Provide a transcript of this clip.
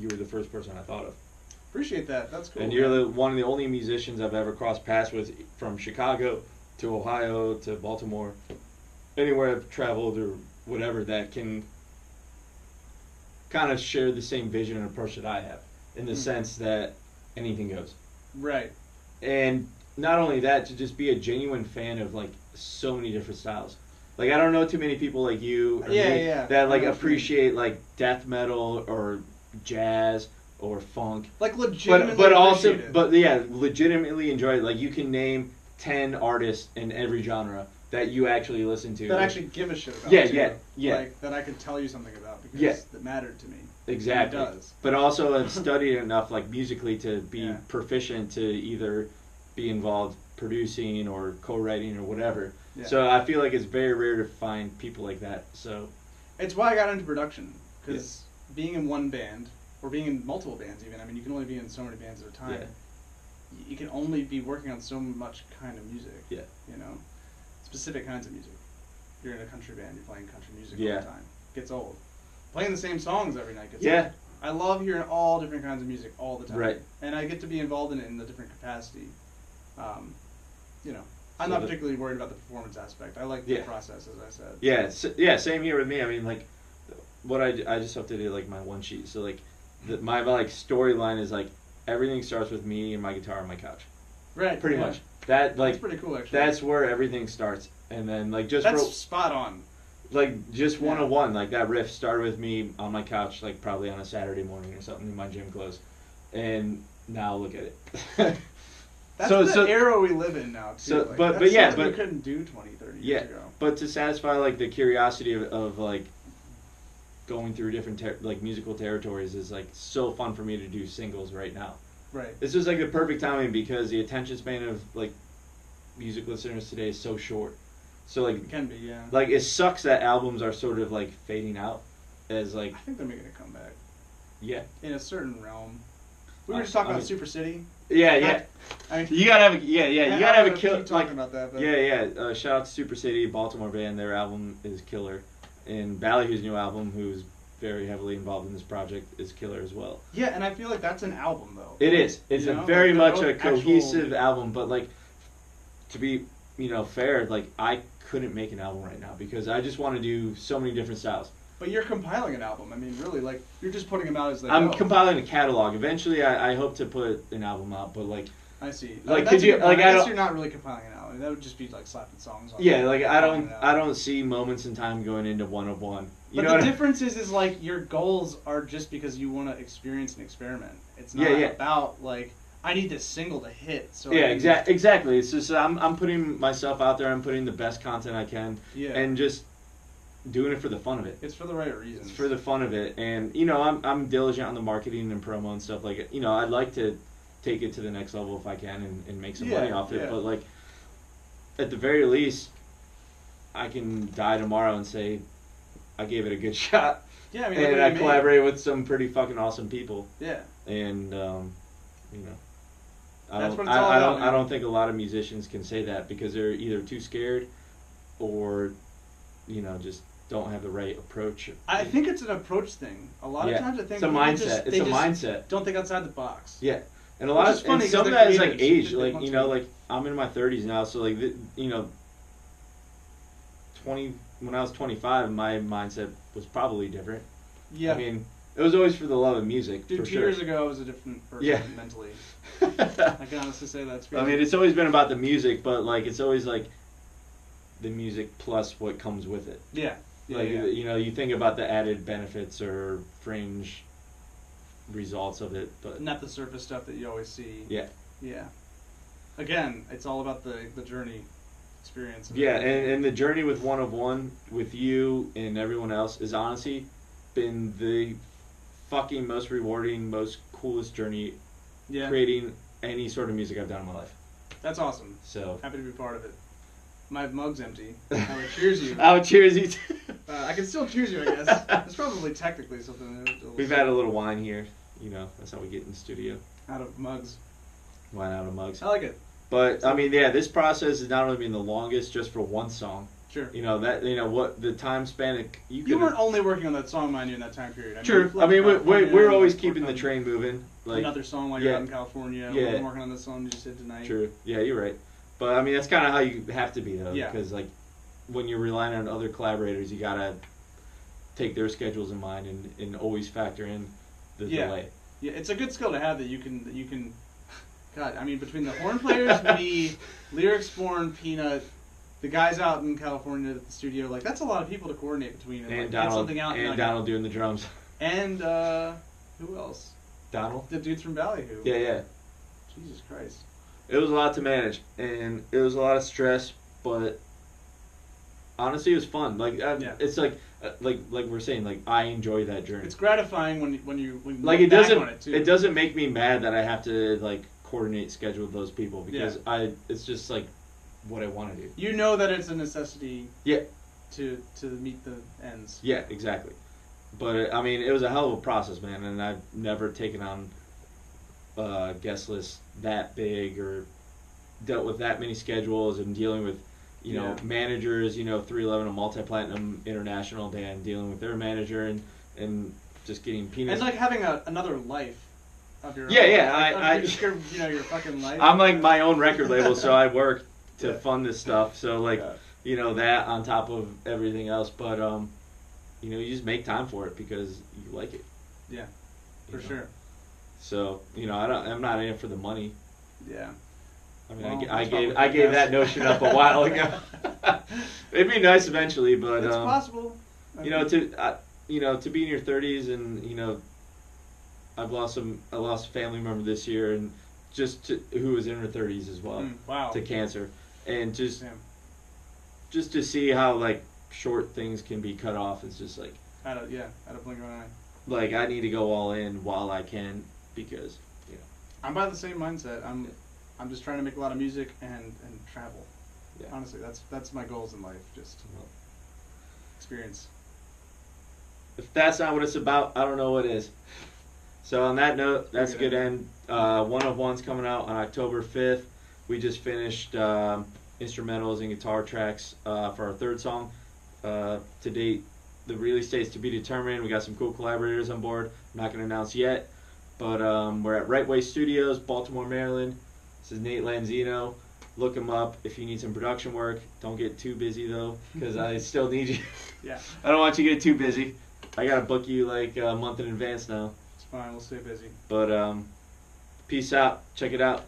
you were the first person I thought of. Appreciate that. That's cool. And you're one of the only musicians I've ever crossed paths with, from Chicago to Ohio to Baltimore, anywhere I've traveled or whatever, that can kind of share the same vision and approach that I have, in the sense that anything goes. Right. And not only that, to just be a genuine fan of like so many different styles. Like, I don't know too many people like you or me that like appreciate like death metal or jazz or funk. Like legitimately but also appreciate it. but yeah, legitimately enjoy it. Like, you can name 10 artists in every genre that you actually listen to. That actually give a shit about. Yeah. Like, that I could tell you something about because it mattered to me. Exactly. And it does. But also have studied enough like musically to be proficient to either be involved producing or co-writing or whatever. Yeah. So I feel like it's very rare to find people like that. So it's why I got into production, because being in one band or being in multiple bands, even, I mean, you can only be in so many bands at a time. Yeah. You can only be working on so much kind of music. Yeah. You know, specific kinds of music. You're in a country band, you're playing country music all the time. It gets old. Playing the same songs every night gets old. I love hearing all different kinds of music all the time. Right. And I get to be involved in it in a different capacity. You know, I'm not particularly worried about the performance aspect. I like the process, as I said. Yeah, same here with me. I mean, like, what I just updated like my one sheet. So like, my like storyline is like everything starts with me and my guitar on my couch. Right. Pretty much. That like that's pretty cool, actually. That's where everything starts, and then like just that's spot on. Like just 101, like that riff started with me on my couch, like probably on a Saturday morning or something in my gym clothes, and now look at it. That's the era we live in now, too. So, like, but we couldn't do 20, 30 years ago. But to satisfy like the curiosity of like going through different like musical territories is like so fun for me to do singles right now. Right. This is like the perfect timing because the attention span of like music listeners today is so short. So like it can be, yeah. Like it sucks that albums are sort of like fading out as like. I think they're making a comeback. Yeah. In a certain realm. We were just talking about Super City. Yeah. I mean, you gotta have you gotta have a killer. Talking about that. But. Yeah. Shout out to Super City, Baltimore band. Their album is killer, and Ballyhoo's new album, who's very heavily involved in this project, is killer as well. Yeah, and I feel like that's an album though. It is. It's a very much a cohesive album, but like to be fair, like I couldn't make an album right now because I just want to do so many different styles. But you're compiling an album. I mean, really, like you're just putting them out as they I'm go. compiling a catalog. Eventually, I hope to put an album out, but like. I see. Like, could you like? I guess you're not really compiling an album. That would just be like slapping songs on. Yeah, like I don't see moments in time going into 101. But the difference is like your goals are just because you want to experience and experiment. It's not about like I need this single to hit. So exactly. It's just I'm putting myself out there. I'm putting the best content I can. Yeah. And just doing it for the fun of it. It's for the right reasons. It's for the fun of it, and I'm diligent on the marketing and promo and stuff like it. I'd like to take it to the next level if I can and make some money off it. But like at the very least, I can die tomorrow and say I gave it a good shot. Yeah, I mean, and I collaborated with some pretty fucking awesome people. Yeah. And I don't think a lot of musicians can say that because they're either too scared or just don't have the right approach. I think it's an approach thing. A lot of times I think it's a mindset. It's a mindset. Don't think outside the box. Yeah. And a lot of some of that is like age, like like I'm in my 30s now, so like 20 when I was 25, my mindset was probably different. Yeah. I mean, it was always for the love of music. Dude, for 2 sure. years ago I was a different person mentally. I can honestly say that's crazy. I mean, it's always been about the music, but like it's always like the music plus what comes with it. Yeah. You think about the added benefits or fringe results of it, but not the surface stuff that you always see. Yeah. Again, it's all about the journey experience. And the journey with One of One, with you and everyone else, is honestly been the fucking most rewarding, most coolest journey creating any sort of music I've done in my life. That's awesome. So happy to be part of it. My mug's empty. I would cheers you. I would cheers you too. I can still cheers you, I guess. It's probably technically something. We've had a little wine here. That's how we get in the studio. Out of mugs. Wine out of mugs. I like it. But, I mean, this process has not only been the longest just for one song, Sure. What the time span. You weren't only working on that song, mind you, in that time period. True. We're always keeping the train moving. Like another song while you're out in California. Yeah. We're working on this song you just did tonight. True. Yeah, you're right. But that's kind of how you have to be though. Yeah. Because when you're relying on other collaborators, you gotta take their schedules in mind and always factor in the delay. Yeah, it's a good skill to have that you can. God, between the horn players, me, Lyrics-born, Peanut, the guys out in California at the studio, that's a lot of people to coordinate between and Donald, get something out. And Donald doing the drums. And who else? Donald, the dudes from Ballyhoo. Yeah. Jesus Christ. It was a lot to manage, and it was a lot of stress, but honestly, it was fun. It's like we're saying, I enjoy that journey. It's gratifying when you it doesn't on it too. It doesn't make me mad that I have to coordinate schedule with those people because it's just what I want to do. You know that it's a necessity. Yeah. To meet the ends. Yeah, exactly. But it was a hell of a process, man, and I've never taken on a guest list that big or dealt with that many schedules and dealing with managers. 311, a multi-platinum international band, dealing with their manager and just getting peanuts. And having another life. Of your own. Your fucking life. I'm my own record label, so I work to fund this stuff. So that on top of everything else, but you just make time for it because you like it. Yeah, for sure. So I'm not in it for the money. Yeah. I gave that notion up a while ago. It'd be nice eventually, but it's possible. To be in your 30s and I lost a family member this year, and who was in her 30s as well. Wow. To cancer, and just to see how short things can be cut off. It's just out of blink of an eye. I need to go all in while I can because I'm by the same mindset. I'm just trying to make a lot of music and travel. Yeah. Honestly, that's my goals in life. Just experience. If that's not what it's about, I don't know what is. So on that note, that's a good end. One of One's coming out on October 5th. We just finished instrumentals and guitar tracks for our third song. To date, the release date's to be determined. We got some cool collaborators on board. I'm not going to announce yet, but we're at Right Way Studios, Baltimore, Maryland. This is Nate Lanzino. Look him up if you need some production work. Don't get too busy though, because I still need you. Yeah. I don't want you to get too busy. I gotta book you a month in advance now. It's fine. We'll stay busy. But peace out. Check it out.